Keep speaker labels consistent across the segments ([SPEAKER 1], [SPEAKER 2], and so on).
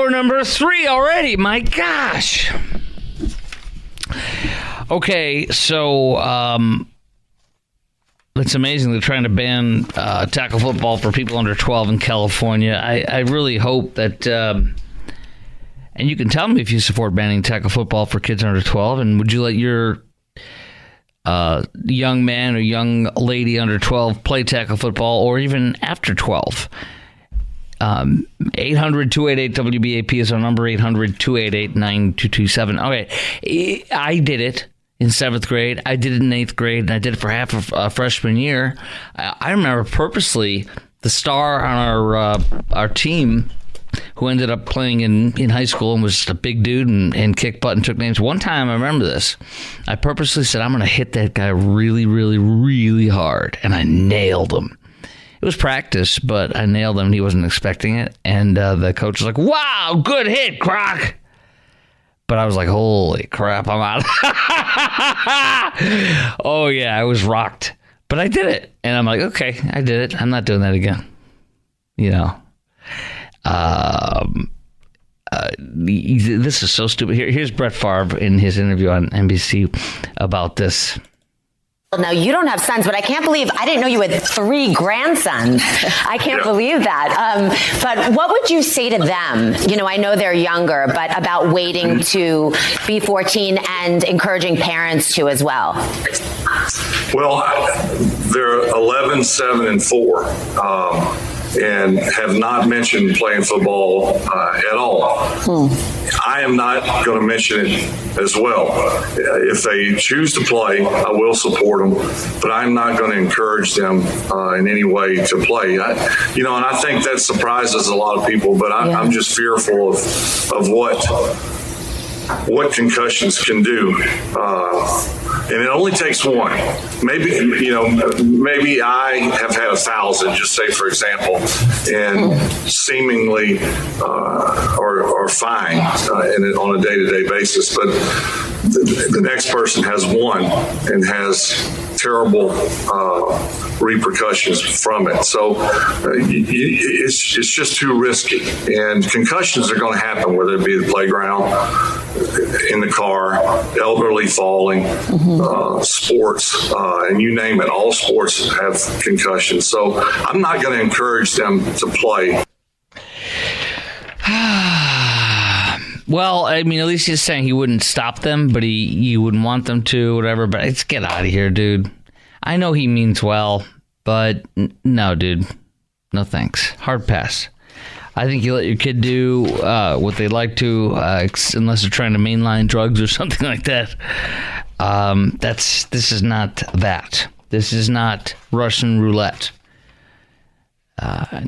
[SPEAKER 1] Hour number 3 already. My gosh. Okay, so it's amazing they're trying to ban tackle football for people under 12 in California. I really hope that, and you can tell me if you support banning tackle football for kids under 12, and would you let your young man or young lady under 12 play tackle football, or even after 12? 800-288-WBAP is our number, 800-288-9227. Okay, I did it in 7th grade. I did it in 8th grade, and I did it for half of freshman year. I remember purposely the star on our team, who ended up playing in high school and was just a big dude and kicked butt and took names. One time, I remember this, I purposely said, I'm going to hit that guy really, really, really hard, and I nailed him. It was practice, but I nailed him. He wasn't expecting it. And the coach was like, wow, good hit, Krok. But I was like, holy crap, I'm out. Oh, yeah, I was rocked. But I did it. And I'm like, okay, I did it. I'm not doing that again. You know. This is so stupid. Here's Brett Favre in his interview on NBC about this.
[SPEAKER 2] Now, you don't have sons, but I didn't know you had 3 grandsons. I can't believe that. But what would you say to them? You know, I know they're younger, but about waiting to be 14 and encouraging parents to as well.
[SPEAKER 3] Well, they're 11, 7, and 4. And have not mentioned playing football at all. I am not going to mention it as well. If they choose to play, I will support them, but I'm not going to encourage them in any way to play. And I think that surprises a lot of people, but I'm just fearful of what concussions can do. And it only takes one. Maybe I have had 1,000, just say, for example, and seemingly are fine on a day-to-day basis. But the next person has one and has terrible repercussions from it. So it's just too risky. And concussions are going to happen, whether it be the playground, in the car, elderly falling, sports, and you name it. All sports have concussions. So I'm not going to encourage them to play.
[SPEAKER 1] Well, I mean, at least he's saying he wouldn't stop them, but he wouldn't want them to, whatever. But let's get out of here, dude. I know he means well, but no, dude. No thanks. Hard pass. I think you let your kid do what they like to, unless they're trying to mainline drugs or something like that. This is not that. This is not Russian roulette.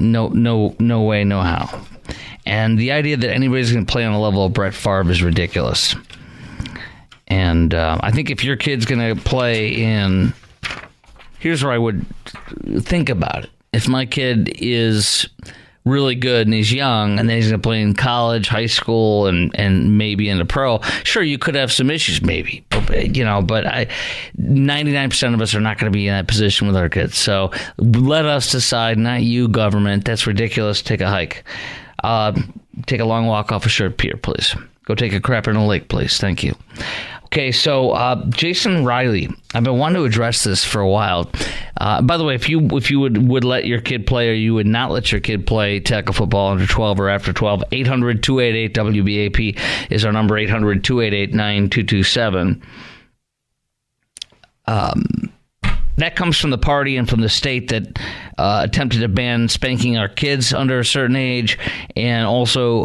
[SPEAKER 1] No way, no how. And the idea that anybody's going to play on the level of Brett Favre is ridiculous. And I think if your kid's going to play in... Here's where I would think about it. If my kid is really good and he's young and then he's going to play in college, high school, and maybe in the pro, sure, you could have some issues maybe. But 99% of us are not going to be in that position with our kids. So let us decide, not you, government. That's ridiculous. Take a hike. Take a long walk off a short pier, please. Go take a crap in a lake, please. Thank you. Okay, so Jason Riley, I've been wanting to address this for a while. By the way, if you would let your kid play or you would not let your kid play tackle football under 12 or after 12, 800-288-WBAP is our number, 800-288-9227. That comes from the party and from the state that attempted to ban spanking our kids under a certain age, and also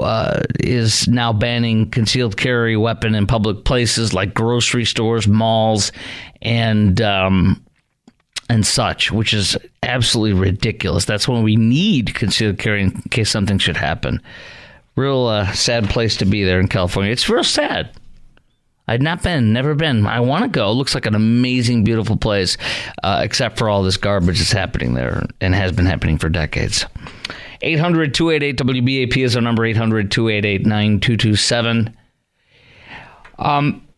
[SPEAKER 1] is now banning concealed carry weapon in public places like grocery stores, malls, and such, which is absolutely ridiculous. That's when we need concealed carry in case something should happen. Real sad place to be there in California. It's real sad. I've not been, never been. I want to go. It looks like an amazing, beautiful place, except for all this garbage that's happening there and has been happening for decades. 800-288-WBAP is our number, 800-288-9227.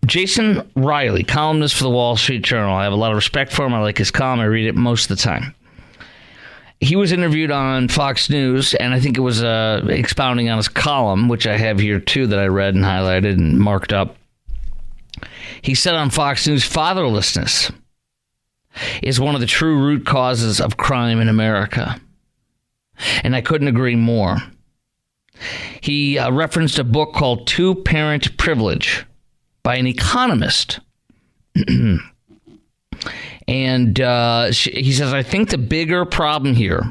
[SPEAKER 1] Jason Riley, columnist for the Wall Street Journal. I have a lot of respect for him. I like his column. I read it most of the time. he was interviewed on Fox News, and I think it was expounding on his column, which I have here too, that I read and highlighted and marked up. He said on Fox News, fatherlessness is one of the true root causes of crime in America. And I couldn't agree more. He referenced a book called Two-Parent Privilege by an economist. And he says, I think the bigger problem here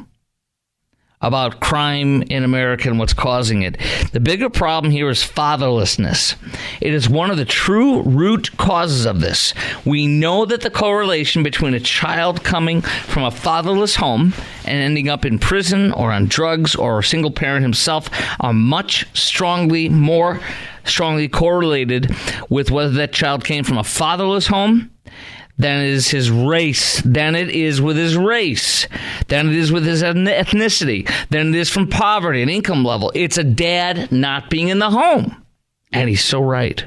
[SPEAKER 1] about crime in America and what's causing it, the bigger problem here is fatherlessness. It is one of the true root causes of this. We know that the correlation between a child coming from a fatherless home and ending up in prison or on drugs or a single parent himself are more strongly correlated with whether that child came from a fatherless home than it is his race, than it is with his race, than it is with his ethnicity, than it is from poverty and income level. It's a dad not being in the home. And he's so right.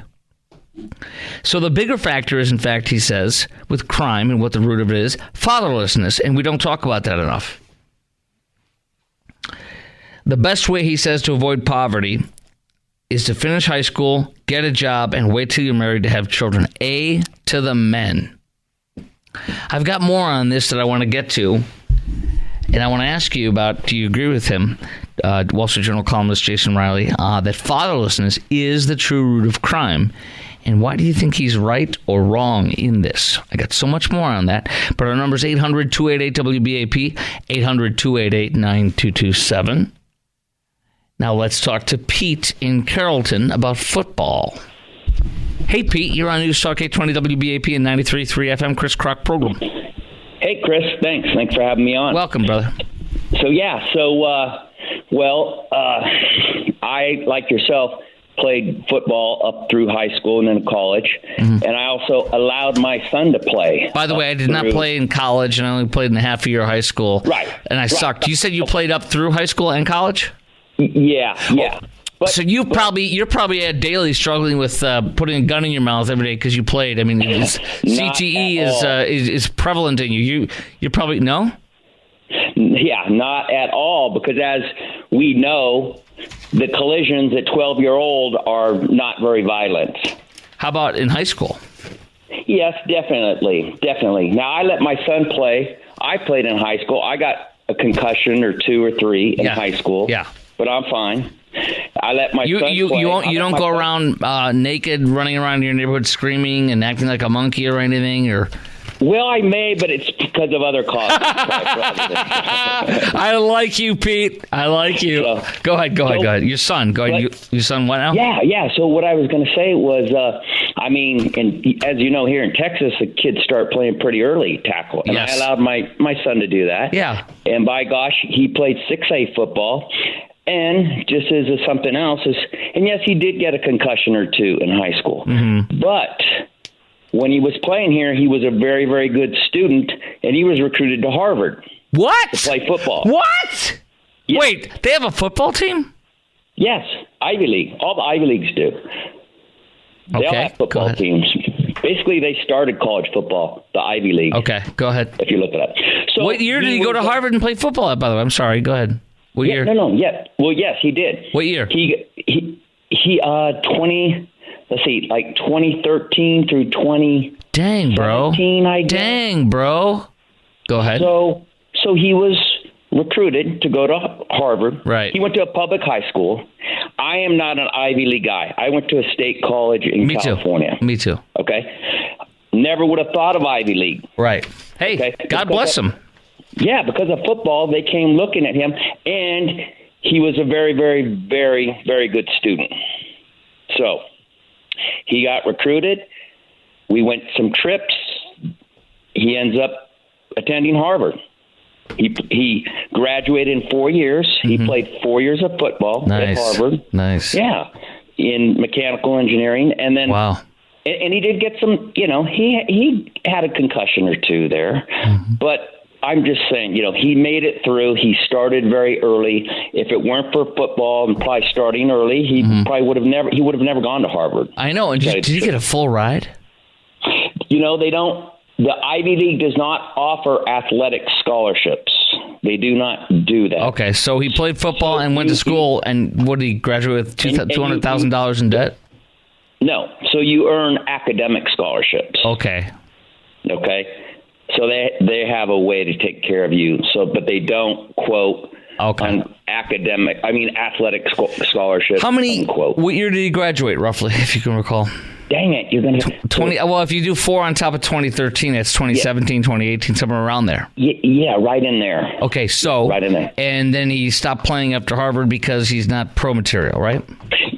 [SPEAKER 1] So the bigger factor is, in fact, he says, with crime and what the root of it is, fatherlessness. And we don't talk about that enough. The best way, he says, to avoid poverty is to finish high school, get a job, and wait till you're married to have children. A to the men. I've got more on this that I want to get to, and I want to ask you about, do you agree with him, Wall Street Journal columnist Jason Riley, that fatherlessness is the true root of crime? And why do you think he's right or wrong in this? I got so much more on that, but our number is 800-288-WBAP, 800-288-9227. Now let's talk to Pete in Carrollton about football. Hey, Pete, you're on News Talk 820 WBAP and 93.3 FM, Chris Krok program.
[SPEAKER 4] Hey, Chris, thanks. Thanks for having me on.
[SPEAKER 1] Welcome, brother.
[SPEAKER 4] I, like yourself, played football up through high school and then college, and I also allowed my son to play.
[SPEAKER 1] By the way, I did not play in college, and I only played in half a year of high school.
[SPEAKER 4] Right.
[SPEAKER 1] And I sucked. You said you played up through high school and college?
[SPEAKER 4] Yeah.
[SPEAKER 1] So you're probably at daily struggling with putting a gun in your mouth every day because you played. I mean, CTE is prevalent in you. You're probably no.
[SPEAKER 4] Yeah, not at all, because as we know, the collisions at 12-year-old are not very violent.
[SPEAKER 1] How about in high school?
[SPEAKER 4] Yes, definitely. Now, I let my son play. I played in high school. I got a concussion or 2 or 3 in high school.
[SPEAKER 1] Yeah,
[SPEAKER 4] but I'm fine. I let my son play.
[SPEAKER 1] You don't go around naked, running around your neighborhood screaming and acting like a monkey or anything, or?
[SPEAKER 4] Well, I may, but it's because of other causes.
[SPEAKER 1] I like you, Pete. I like you. Go ahead. Your son. Go ahead. Your son what now?
[SPEAKER 4] Yeah. So what I was going to say was, and as you know, here in Texas, the kids start playing pretty early tackle. And I allowed my son to do that. Yeah. And by gosh, he played 6A football. And just as something else and yes, he did get a concussion or 2 in high school. Mm-hmm. But when he was playing here, he was a very, very good student, and he was recruited to Harvard.
[SPEAKER 1] What?
[SPEAKER 4] To play football.
[SPEAKER 1] What? Yes. Wait, they have a football team?
[SPEAKER 4] Yes, Ivy League. All the Ivy Leagues do. They all have football teams. Basically, they started college football, the Ivy League.
[SPEAKER 1] Okay, go ahead.
[SPEAKER 4] If you look it up. So
[SPEAKER 1] what year did he go to Harvard and play football at, by the way? I'm sorry, go ahead. What year?
[SPEAKER 4] No. Yeah. Well, yes, he did.
[SPEAKER 1] What year?
[SPEAKER 4] He 2013 through 2017,
[SPEAKER 1] Dang, bro.
[SPEAKER 4] I guess.
[SPEAKER 1] Dang, bro. Go ahead.
[SPEAKER 4] So he was recruited to go to Harvard.
[SPEAKER 1] Right.
[SPEAKER 4] He went to a public high school. I am not an Ivy League guy. I went to a state college in California.
[SPEAKER 1] Me too.
[SPEAKER 4] Okay. Never would have thought of Ivy League.
[SPEAKER 1] Right. Hey, God bless him.
[SPEAKER 4] Yeah, because of football, they came looking at him, and he was a very, very, very, very good student. So he got recruited. We went some trips. He ends up attending Harvard. He graduated in 4 years. Mm-hmm. He played 4 years of football at Harvard.
[SPEAKER 1] Nice.
[SPEAKER 4] Yeah, in mechanical engineering. And then
[SPEAKER 1] wow.
[SPEAKER 4] And he did get some, he had a concussion or 2 there. Mm-hmm. But I'm just saying, he made it through. He started very early. If it weren't for football and probably starting early, he probably would have never gone to Harvard.
[SPEAKER 1] I know. And did he get a full ride?
[SPEAKER 4] They don't. The Ivy League does not offer athletic scholarships. They do not do that.
[SPEAKER 1] Okay, so he played football and went to school, and what did he graduate with? $200,000 in debt?
[SPEAKER 4] No. So you earn academic scholarships.
[SPEAKER 1] Okay.
[SPEAKER 4] So they have a way to take care of you. But they don't quote on athletic scholarships.
[SPEAKER 1] How many?
[SPEAKER 4] Unquote.
[SPEAKER 1] What year did he graduate, roughly, if you can recall?
[SPEAKER 4] Dang it, you're going to
[SPEAKER 1] 20. Well, if you do 4 on top of 2013, it's 2017, 2018, somewhere around there.
[SPEAKER 4] Yeah, right in there.
[SPEAKER 1] Okay, so
[SPEAKER 4] right in there.
[SPEAKER 1] And then he stopped playing after Harvard because he's not pro material, right?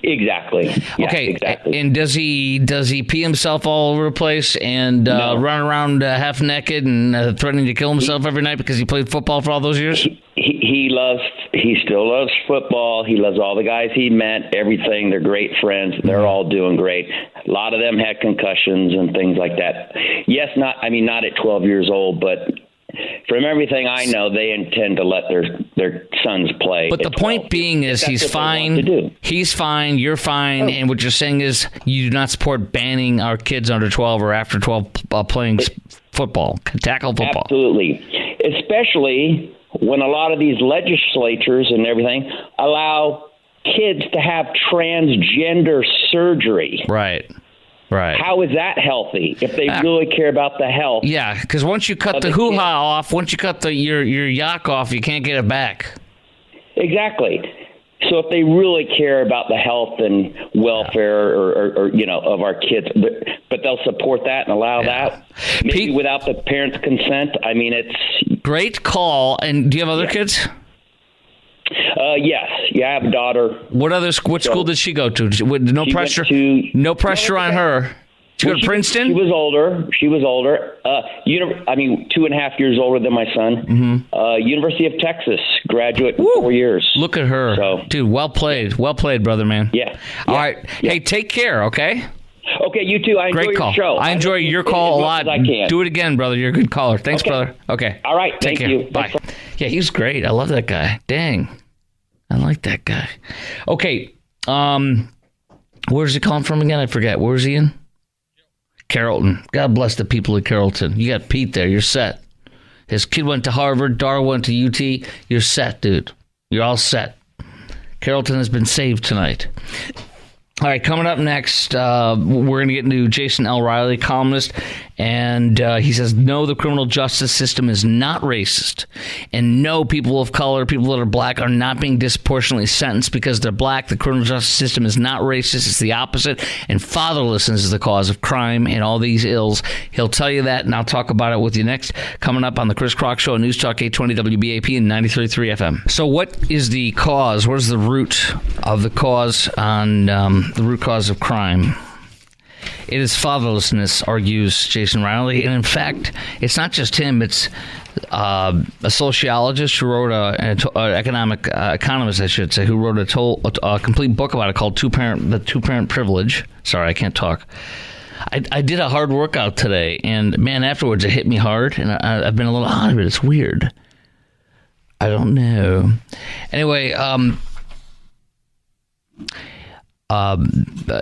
[SPEAKER 4] Exactly. Yeah,
[SPEAKER 1] okay.
[SPEAKER 4] Exactly.
[SPEAKER 1] And does he pee himself all over the place and run around half naked and threatening to kill himself every night because he played football for all those years?
[SPEAKER 4] He still loves football. He loves all the guys he met, everything. They're great friends. They're all doing great. A lot of them had concussions and things like that. Yes, not at 12 years old, but from everything I know, they intend to let their sons play.
[SPEAKER 1] But the point being is he's fine. He's fine. You're fine. And what you're saying is you do not support banning our kids under 12 or after 12 playing football, tackle football.
[SPEAKER 4] Absolutely. Especially when a lot of these legislatures and everything allow kids to have transgender surgery.
[SPEAKER 1] Right.
[SPEAKER 4] How is that healthy if they really care about the health?
[SPEAKER 1] Yeah, because once you cut the hoo-ha off, once you cut your yak off, you can't get it back.
[SPEAKER 4] Exactly. So if they really care about the health and welfare or of our kids, but they'll support that and allow that, maybe without the parents' consent. I mean, it's
[SPEAKER 1] great call. And do you have other kids?
[SPEAKER 4] Yes. Yeah, I have a daughter.
[SPEAKER 1] What school did she go to? No pressure. No pressure on her. Did you go to Princeton?
[SPEAKER 4] She was older. 2.5 years older than my son. Mm-hmm. University of Texas, graduate in 4 years.
[SPEAKER 1] Look at her. So, dude, well played, brother, man.
[SPEAKER 4] Yeah.
[SPEAKER 1] All right. Yeah. Hey, take care, okay?
[SPEAKER 4] Okay, you too. I enjoy your show.
[SPEAKER 1] I enjoy your call a lot. Do it again, brother. You're a good caller. Thanks, brother. Okay.
[SPEAKER 4] All right.
[SPEAKER 1] Thank you. Bye. Yeah, he's great. I love that guy. Dang. I like that guy. Okay. Where's he calling from again? I forget. Where's he in? Carrollton. God bless the people of Carrollton. You got Pete there. You're set. His kid went to Harvard. Dar went to UT. You're set, dude. You're all set. Carrollton has been saved tonight. All right, coming up next, we're going to get into Jason L. Riley, columnist, and he says, no, the criminal justice system is not racist, and no, people of color, people that are black, are not being disproportionately sentenced because they're black. The criminal justice system is not racist. It's the opposite, and fatherlessness is the cause of crime and all these ills. He'll tell you that, and I'll talk about it with you next, coming up on the Chris Krok Show on News Talk 820 WBAP and 93.3 FM. So what is the cause? What is the root of the cause on the root cause of crime? It is fatherlessness, argues Jason Riley. And in fact, it's not just him. It's a sociologist who wrote an economist, I should say, who wrote a complete book about it called The Two-Parent Privilege. Sorry, I can't talk. I did a hard workout today, and man, afterwards it hit me hard, and I've been a little out of it. It's weird. I don't know. Anyway,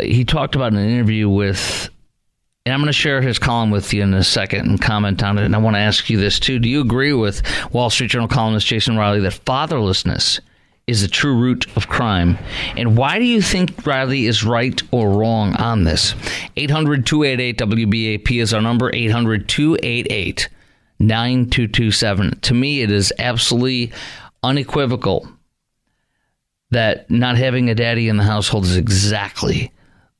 [SPEAKER 1] he talked about an interview with, and I'm going to share his column with you in a second and comment on it. And I want to ask you this too. Do you agree with Wall Street Journal columnist Jason Riley that fatherlessness is the true root of crime? And why do you think Riley is right or wrong on this? 800-288-WBAP is our number, 800-288-9227. To me, it is absolutely unequivocal that not having a daddy in the household is exactly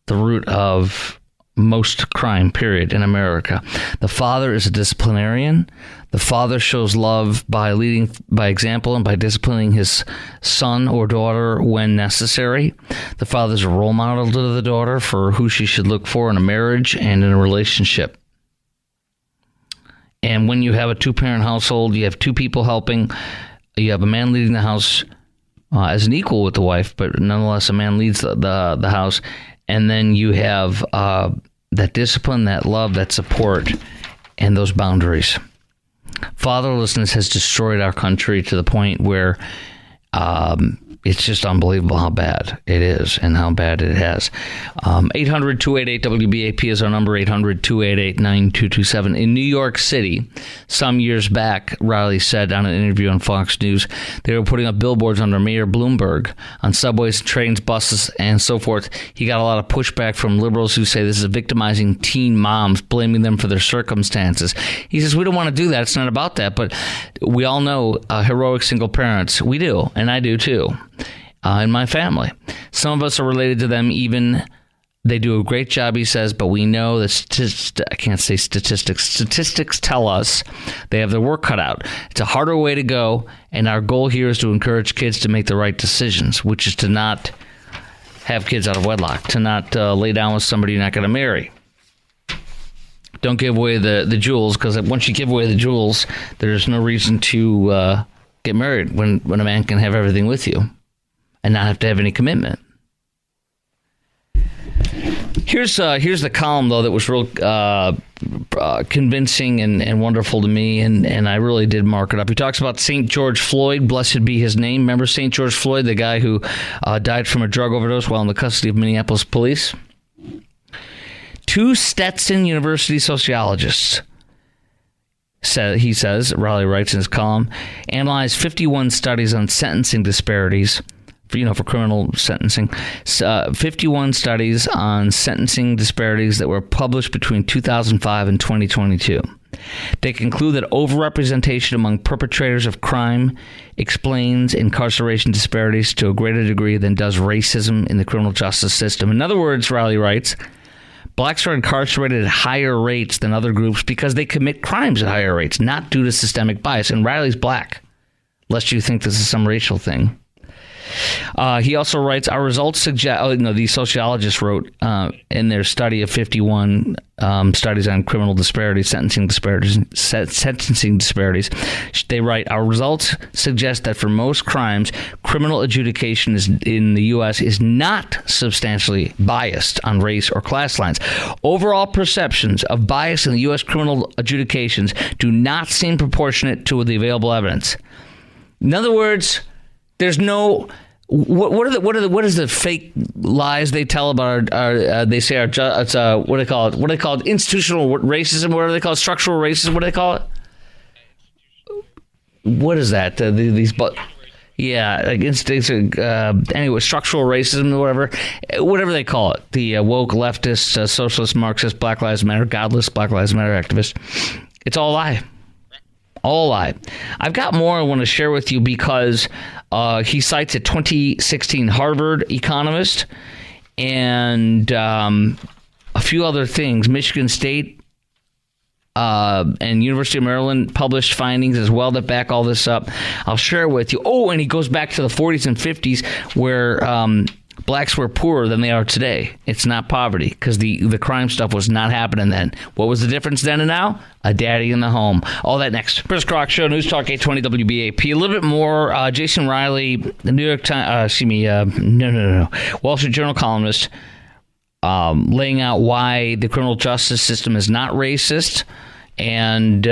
[SPEAKER 1] the root of most crime, period, in America. The father is a disciplinarian. The father shows love by leading by example and by disciplining his son or daughter when necessary. The father's a role model to the daughter for who she should look for in a marriage and in a relationship. And when you have a two-parent household, you have two people helping. You have a man leading the house as an equal with the wife, but nonetheless, a man leads the house. And then you have that discipline, that love, that support, and those boundaries. Fatherlessness has destroyed our country to the point where It's just unbelievable how bad it is and how bad it has. 800-288-WBAP is our number, 800-288-9227. In New York City, some years back, Riley said on an interview on Fox News, they were putting up billboards under Mayor Bloomberg on subways, trains, buses, and so forth. He got a lot of pushback from liberals who say this is victimizing teen moms, blaming them for their circumstances. He says, we don't want to do that. It's not about that. But we all know heroic single parents. We do, and I do too. In my family, some of us are related to them. Even they do a great job, he says, but we know that I can't say statistics. Statistics tell us they have their work cut out. It's a harder way to go, and our goal here is to encourage kids to make the right decisions, which is to not have kids out of wedlock, to not lay down with somebody you're not going to marry. Don't give away the jewels, because once you give away the jewels, there's no reason to get married when a man can have everything with you and not have to have any commitment. Here's the column, though, that was real convincing and wonderful to me, and I really did mark it up. He talks about St. George Floyd, blessed be his name. Remember St. George Floyd, the guy who died from a drug overdose while in the custody of Minneapolis police? 2 Stetson University sociologists, he says, Riley writes in his column, analyzed 51 studies on sentencing disparities, for criminal sentencing, 51 studies on sentencing disparities that were published between 2005 and 2022. They conclude that overrepresentation among perpetrators of crime explains incarceration disparities to a greater degree than does racism in the criminal justice system. In other words, Riley writes, blacks are incarcerated at higher rates than other groups because they commit crimes at higher rates, not due to systemic bias. And Riley's black, lest you think this is some racial thing. He also writes, our results suggest, these sociologists wrote in their study of 51 studies on criminal disparities, sentencing disparities, they write, our results suggest that for most crimes, criminal adjudication in the U.S. is not substantially biased on race or class lines. Overall perceptions of bias in the U.S. criminal adjudications do not seem proportionate to the available evidence. In other words, there's no. What is the fake lies they tell about our they say our it's what do they call it? What do they call it? Institutional racism? What do they call it? Structural racism? What do they call it? What is that? Anyway, structural racism or whatever they call it. The woke leftist, socialist, Marxist, Black Lives Matter, godless Black Lives Matter activists. It's all a lie. All a lie. I've got more I want to share with you because he cites a 2016 Harvard economist and a few other things. Michigan State and University of Maryland published findings as well that back all this up. I'll share it with you. Oh, and he goes back to the 40s and 50s where blacks were poorer than they are today. It's not poverty because the crime stuff was not happening then. What was the difference then and now? A daddy in the home. All that next. Chris Krok Show, News Talk 820 WBAP. A little bit more. Jason Riley, the New York Times, Wall Street Journal columnist, laying out why the criminal justice system is not racist. And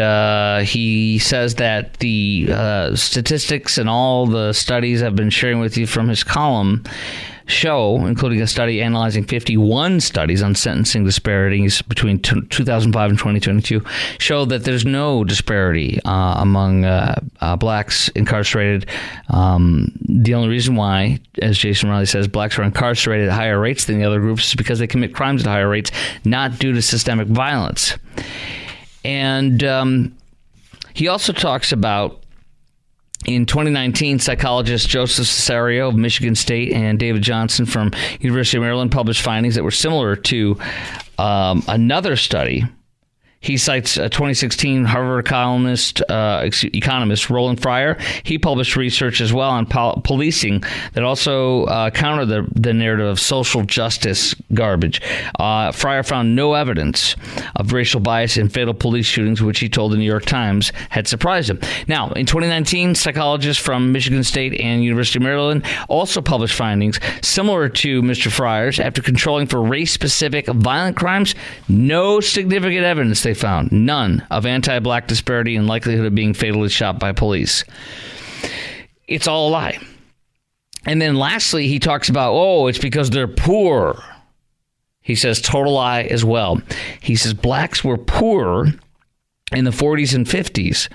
[SPEAKER 1] he says that the statistics and all the studies I've been sharing with you from his column show, including a study analyzing 51 studies on sentencing disparities between 2005 and 2022, show that there's no disparity among blacks incarcerated. The only reason why, as Jason Riley says, blacks are incarcerated at higher rates than the other groups is because they commit crimes at higher rates, not due to systemic violence. And he also talks about, in 2019, psychologists Joseph Cesario of Michigan State and David Johnson from University of Maryland published findings that were similar to another study. He cites a 2016 Harvard economist Roland Fryer. He published research as well on policing that also countered the narrative of social justice garbage. Fryer found no evidence of racial bias in fatal police shootings, which he told the New York Times had surprised him. Now, in 2019, psychologists from Michigan State and University of Maryland also published findings similar to Mr. Fryer's. After controlling for race-specific violent crimes, no significant evidence they found. None of anti-black disparity and likelihood of being fatally shot by police. It's all a lie. And then lastly, he talks about, it's because they're poor. He says total lie as well. He says blacks were poor in the 40s and 50s.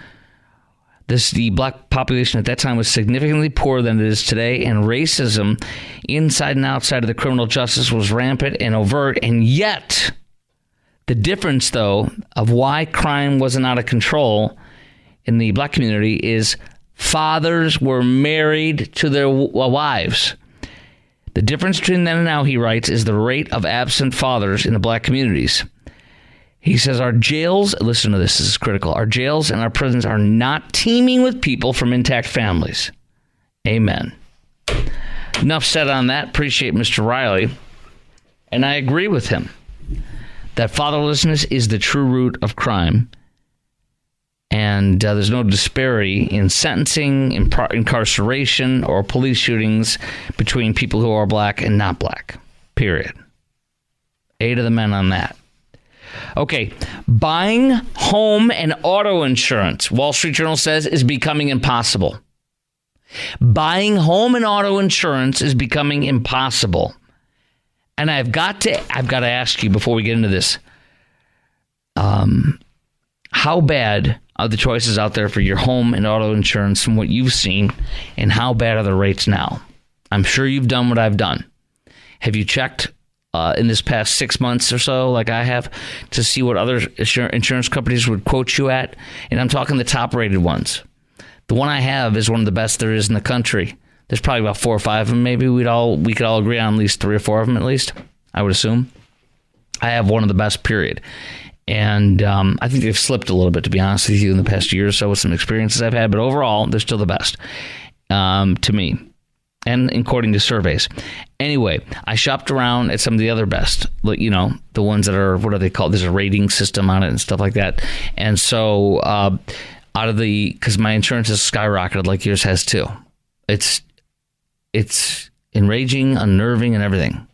[SPEAKER 1] The black population at that time was significantly poorer than it is today, and racism inside and outside of the criminal justice was rampant and overt. And yet, the difference, though, of why crime wasn't out of control in the black community is fathers were married to their wives. The difference between then and now, he writes, is the rate of absent fathers in the black communities. He says our jails, listen to this is critical, our jails and our prisons are not teeming with people from intact families. Amen. Enough said on that. Appreciate Mr. Riley. And I agree with him that fatherlessness is the true root of crime. And there's no disparity in sentencing, incarceration, or police shootings between people who are black and not black. Period. 8 of the men on that. Okay, buying home and auto insurance, Wall Street Journal says, is becoming impossible. Buying home and auto insurance is becoming impossible. And I've got to ask you before we get into this, how bad are the choices out there for your home and auto insurance from what you've seen, and how bad are the rates now? I'm sure you've done what I've done. Have you checked in this past 6 months or so, like I have, to see what other insurance companies would quote you at? And I'm talking the top-rated ones. The one I have is one of the best there is in the country. There's probably about 4 or 5 of them. Maybe we could all agree on at least 3 or 4 of them, at least, I would assume. I have one of the best, period. And I think they've slipped a little bit, to be honest with you, in the past year or so with some experiences I've had. But overall, they're still the best to me, and according to surveys. Anyway, I shopped around at some of the other best, the ones that are, what are they called? There's a rating system on it and stuff like that. And so because my insurance has skyrocketed like yours has too. It's enraging, unnerving, and everything.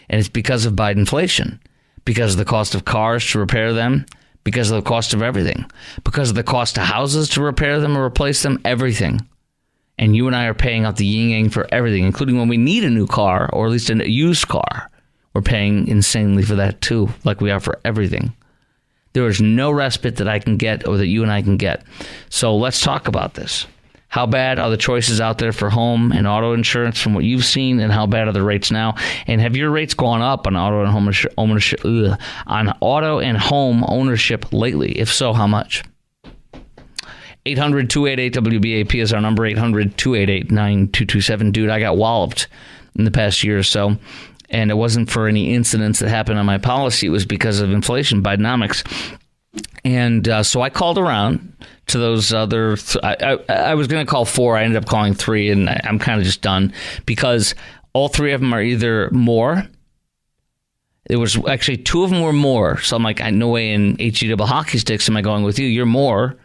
[SPEAKER 1] And it's because of Biden inflation, because of the cost of cars to repair them, because of the cost of everything, because of the cost of houses to repair them or replace them, everything. And you and I are paying out the yin-yang for everything, including when we need a new car, or at least a used car. We're paying insanely for that too, like we are for everything. There is no respite that I can get, or that you and I can get. So let's talk about this. How bad are the choices out there for home and auto insurance from what you've seen, and how bad are the rates now? And have your rates gone up on auto and home ownership lately? If so, how much? 800-288-WBAP is our number, 800-288-9227. Dude, I got walloped in the past year or so, and it wasn't for any incidents that happened on my policy. It was because of inflation, Bidenomics. And so I called around to those other, I was going to call 4. I ended up calling 3, and I'm kind of just done, because all 3 of them are either more. There was actually 2 of them were more. So I'm like, no way in HE double hockey sticks am I going with you. You're more.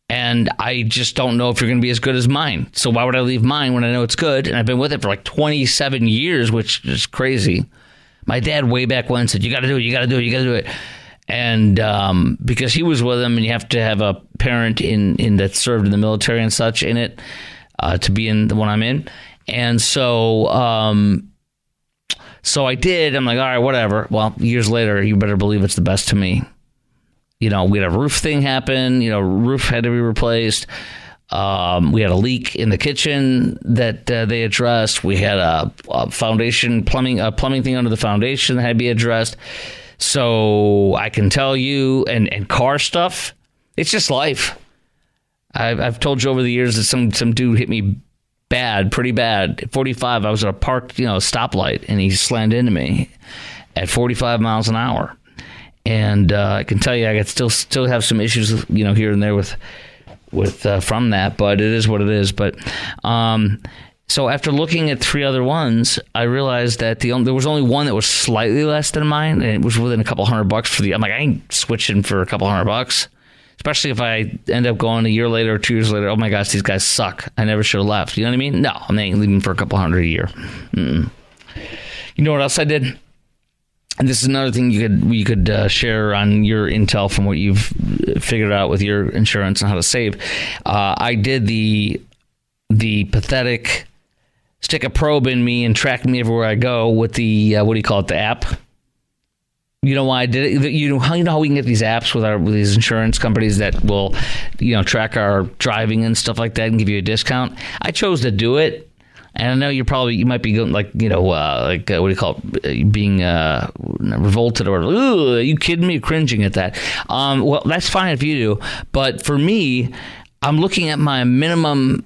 [SPEAKER 1] And I just don't know if you're going to be as good as mine. So why would I leave mine when I know it's good? And I've been with it for like 27 years, which is crazy. My dad way back when said, you got to do it, you got to do it, you got to do it. And because he was with him, and you have to have a parent in that served in the military and such in it to be in the one I'm in. And so I did. I'm like, all right, whatever. Well, years later, you better believe it's the best to me. We had a roof thing happen. Roof had to be replaced. We had a leak in the kitchen that they addressed. We had a plumbing thing under the foundation that had to be addressed. So I can tell you, and car stuff, it's just life. I've told you over the years that some dude hit me pretty bad. At 45, I was at a parked, stoplight, and he slammed into me at 45 miles an hour. And I can tell you, I could still have some issues, here and there with from that, but it is what it is. But so after looking at 3 other ones, I realized that there was only one that was slightly less than mine, and it was within a couple $100 I'm like, I ain't switching for a couple $100, especially if I end up going a year later or 2 years later. Oh my gosh, these guys suck. I never should have left. You know what I mean? No, I ain't leaving for a couple $100 a year. Mm-mm. You know what else I did? And this is another thing you could share on your intel from what you've figured out with your insurance and how to save. I did the pathetic stick a probe in me and track me everywhere I go with the, the app. You know why I did it? You know how we can get these apps with these insurance companies that will, track our driving and stuff like that and give you a discount? I chose to do it. And I know you might be going being revolted or, are you kidding me? Cringing at that. Well, that's fine if you do. But for me, I'm looking at my minimum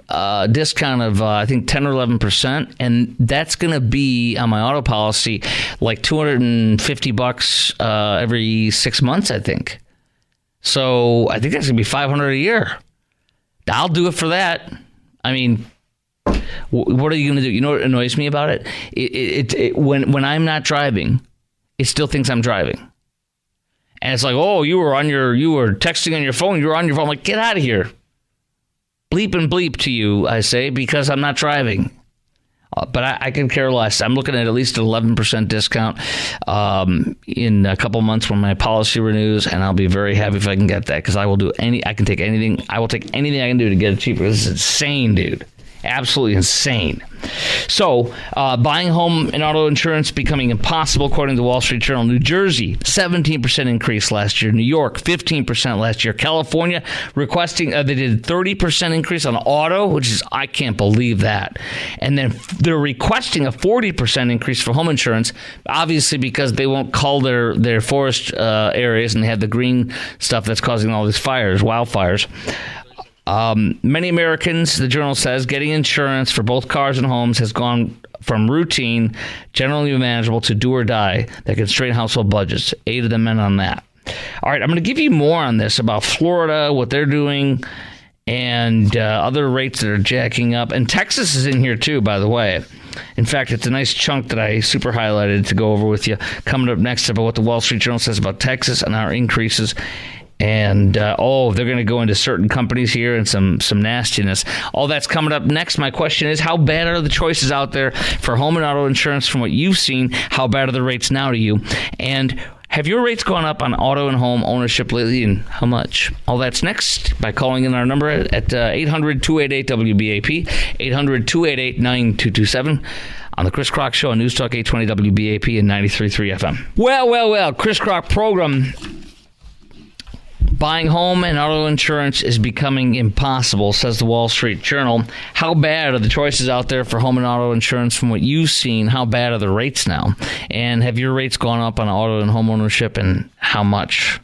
[SPEAKER 1] discount of, I think, 10 or 11%. And that's going to be on my auto policy like $250 every 6 months, I think. So I think that's going to be $500 a year. I'll do it for that. I mean, what are you going to do? You know what annoys me about it? When I'm not driving, it still thinks I'm driving. And it's like, oh, you were texting on your phone. You were on your phone. I'm like, get out of here. Bleep and bleep to you, I say, because I'm not driving. But I can care less. I'm looking at least an 11% discount in a couple months when my policy renews, and I'll be very happy if I can get that, because I will take anything I can do to get it cheaper. This is insane, dude. Absolutely insane. So, buying home and auto insurance becoming impossible, according to the Wall Street Journal. New Jersey, 17% increase last year. New York, 15% last year. California requesting, they did 30% increase on auto, which is, I can't believe that. And then they're requesting a 40% increase for home insurance, obviously because they won't cull their forest areas, and they have the green stuff that's causing all these wildfires. Many Americans, the journal says, getting insurance for both cars and homes has gone from routine, generally manageable, to do or die that can strain household budgets. 8 of them in on that. All right, I'm going to give you more on this about Florida, what they're doing, and other rates that are jacking up. And Texas is in here too, by the way. In fact, it's a nice chunk that I super highlighted to go over with you. Coming up next about what the Wall Street Journal says about Texas and our increases. And, they're going to go into certain companies here and some nastiness. All that's coming up next. My question is, how bad are the choices out there for home and auto insurance from what you've seen? How bad are the rates now to you? And have your rates gone up on auto and home ownership lately, and how much? All that's next by calling in our number at 800-288-WBAP, 800-288-9227. On the Chris Krok Show on News Talk 820 WBAP and 93.3 FM. Well, Chris Krok program. Buying home and auto insurance is becoming impossible, says the Wall Street Journal. How bad are the choices out there for home and auto insurance from what you've seen? How bad are the rates now? And have your rates gone up on auto and home ownership, and how much?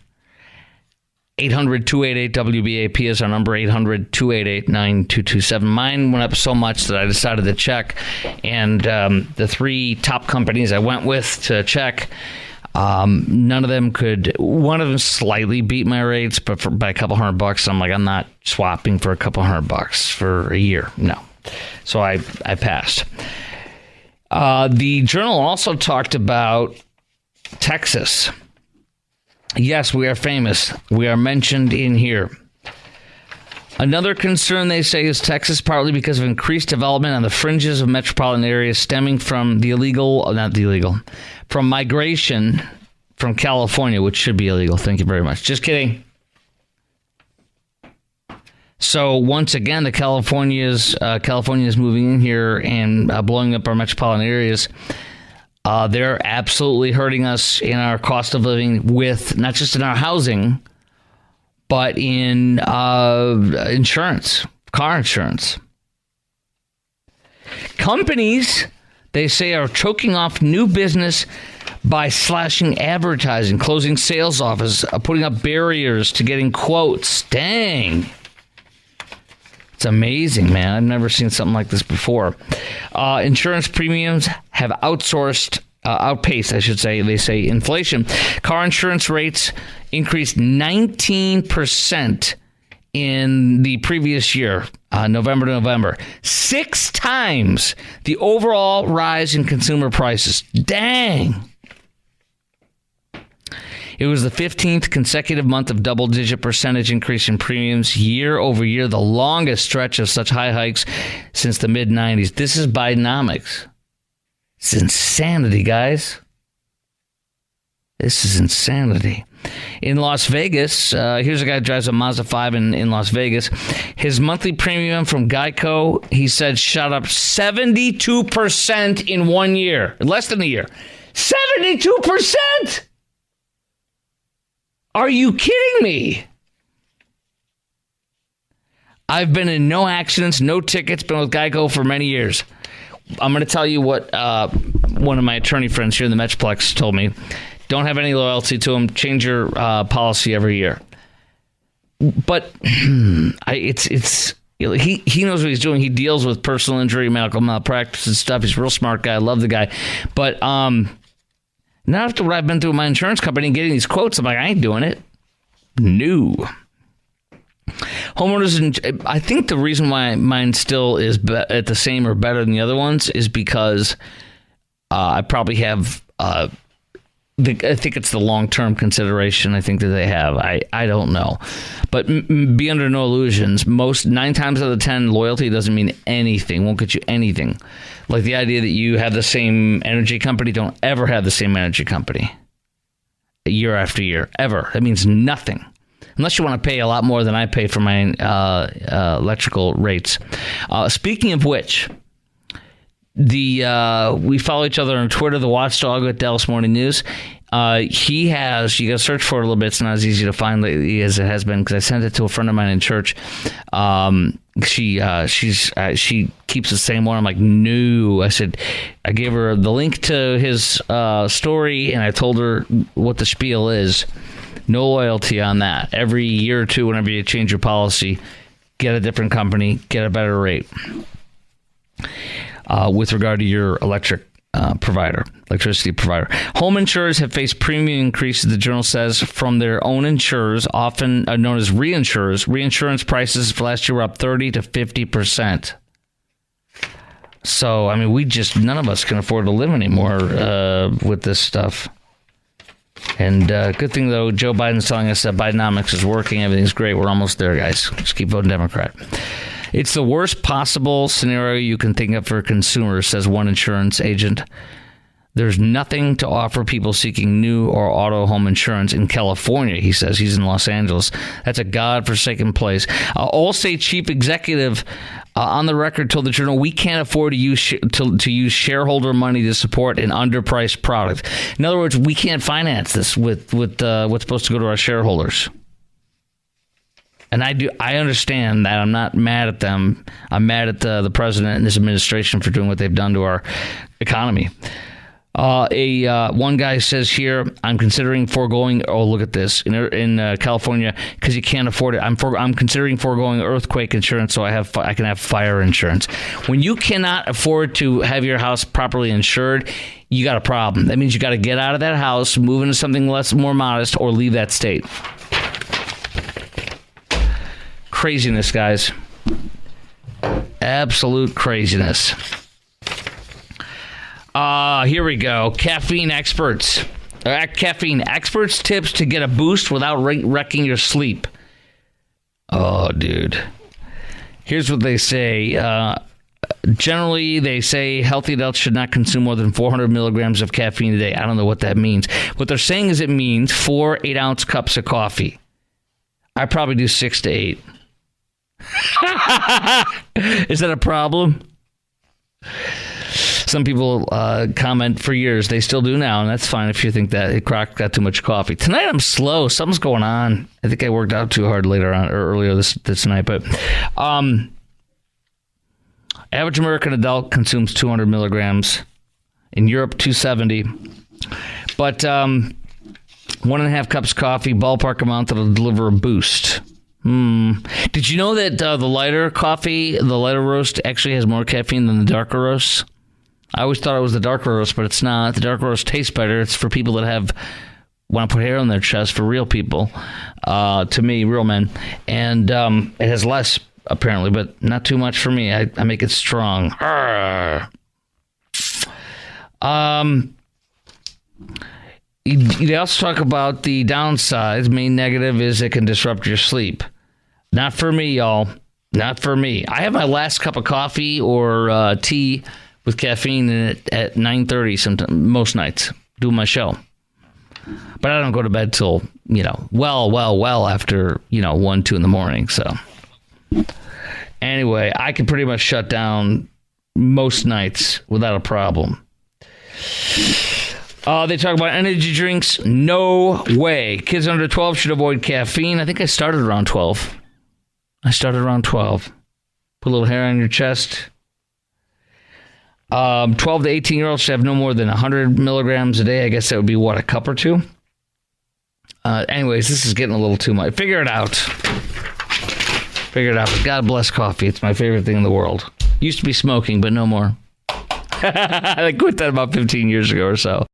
[SPEAKER 1] 800-288-WBAP is our number, 800-288-9227. Mine went up so much that I decided to check, and the 3 top companies I went with to check, none of them could. One of them slightly beat my rates, but by a couple $100. I'm like, I'm not swapping for a couple $100 for a year. No. So I passed. The Journal also talked about Texas. Yes, we are famous. We are mentioned in here. Another concern, they say, is Texas, partly because of increased development on the fringes of metropolitan areas stemming from from migration from California, which should be illegal. Thank you very much. Just kidding. So once again, the California is moving in here and blowing up our metropolitan areas. They're absolutely hurting us in our cost of living, with not just in our housing, but in insurance, car insurance. Companies, they say, are choking off new business by slashing advertising, closing sales offices, putting up barriers to getting quotes. Dang. It's amazing, man. I've never seen something like this before. Insurance premiums have outpaced, they say, inflation. Car insurance rates increased 19% in the previous year, November to November. 6 times the overall rise in consumer prices. Dang. It was the 15th consecutive month of double-digit percentage increase in premiums year over year, the longest stretch of such high hikes since the mid-'90s. This is Bidenomics. It's insanity, guys. This is insanity. In Las Vegas, here's a guy who drives a Mazda 5 in Las Vegas. His monthly premium from Geico, he said, shot up 72% in 1 year. Less than a year. 72%! Are you kidding me? I've been in no accidents, no tickets, been with Geico for many years. I'm going to tell you what one of my attorney friends here in the Metroplex told me. Don't have any loyalty to them. Change your policy every year. But he knows what he's doing. He deals with personal injury, medical malpractice and stuff. He's a real smart guy. I love the guy. But not after what I've been through with my insurance company and getting these quotes, I'm like, I ain't doing it. No. Homeowners, I think the reason why mine still is at the same or better than the other ones is because I probably have... I think it's the long-term consideration I think that they have. I don't know. But be under no illusions. 9 times out of 10, loyalty doesn't mean anything. Won't get you anything. Like the idea that you have the same energy company, don't ever have the same energy company. Year after year. Ever. That means nothing. Unless you want to pay a lot more than I pay for my electrical rates. Speaking of which... we follow each other on Twitter, the Watchdog at Dallas Morning News. He has, you got to search for it a little bit. It's not as easy to find lately as it has been because I sent it to a friend of mine in church. She keeps the same one. I'm like, no. I gave her the link to his story and I told her what the spiel is. No loyalty on that. Every year or two, whenever you change your policy, get a different company, get a better rate. With regard to your electricity provider. Home insurers have faced premium increases, the Journal says, from their own insurers, often known as reinsurers. Reinsurance prices for last year were up 30 to 50%. So, I mean, none of us can afford to live anymore with this stuff. And good thing, though, Joe Biden's telling us that Bidenomics is working. Everything's great. We're almost there, guys. Just keep voting Democrat. It's the worst possible scenario you can think of for consumers, says one insurance agent. There's nothing to offer people seeking new or auto home insurance in California, he says. He's in Los Angeles. That's a godforsaken place. Allstate chief executive on the record told the Journal, we can't afford to use shareholder money to support an underpriced product. In other words, we can't finance this with what's supposed to go to our shareholders. And I understand that. I'm not mad at them. I'm mad at the president and this administration for doing what they've done to our economy. One guy says here, I'm considering foregoing. Oh, look at this in California because you can't afford it. I'm considering foregoing earthquake insurance so I can have fire insurance. When you cannot afford to have your house properly insured, you got a problem. That means you got to get out of that house, move into something more modest, or leave that state. Craziness, guys. Absolute craziness. Here we go. Caffeine experts tips to get a boost without wrecking your sleep. Oh, dude. Here's what they say. Generally, they say healthy adults should not consume more than 400 milligrams of caffeine a day. I don't know what that means. What they're saying is it means 4 8-ounce cups of coffee. I probably do 6 to 8. Is that a problem? Some people comment for years. They still do now, and that's fine if you think that Krok got too much coffee. Tonight I'm slow. Something's going on. I think I worked out too hard earlier this night. But average American adult consumes 200 milligrams. In Europe, 270. But 1.5 cups of coffee, ballpark amount that'll deliver a boost. Did you know that the lighter coffee, the lighter roast, actually has more caffeine than the darker roast? I always thought it was the darker roast, but it's not. The darker roast tastes better. It's for people that want to put hair on their chest, for real people, to me, real men. And it has less, apparently, but not too much for me. I make it strong. They also talk about the downsides. Main negative is it can disrupt your sleep. Not for me, y'all. Not for me. I have my last cup of coffee or tea with caffeine in it at 9:30 most nights, doing my show. But I don't go to bed till, well after, 1, 2 in the morning. So anyway, I can pretty much shut down most nights without a problem. They talk about energy drinks. No way. Kids under 12 should avoid caffeine. I think I started around 12. Put a little hair on your chest. 12 to 18-year-olds should have no more than 100 milligrams a day. I guess that would be, a cup or two? Anyways, this is getting a little too much. Figure it out. God bless coffee. It's my favorite thing in the world. Used to be smoking, but no more. I quit that about 15 years ago or so.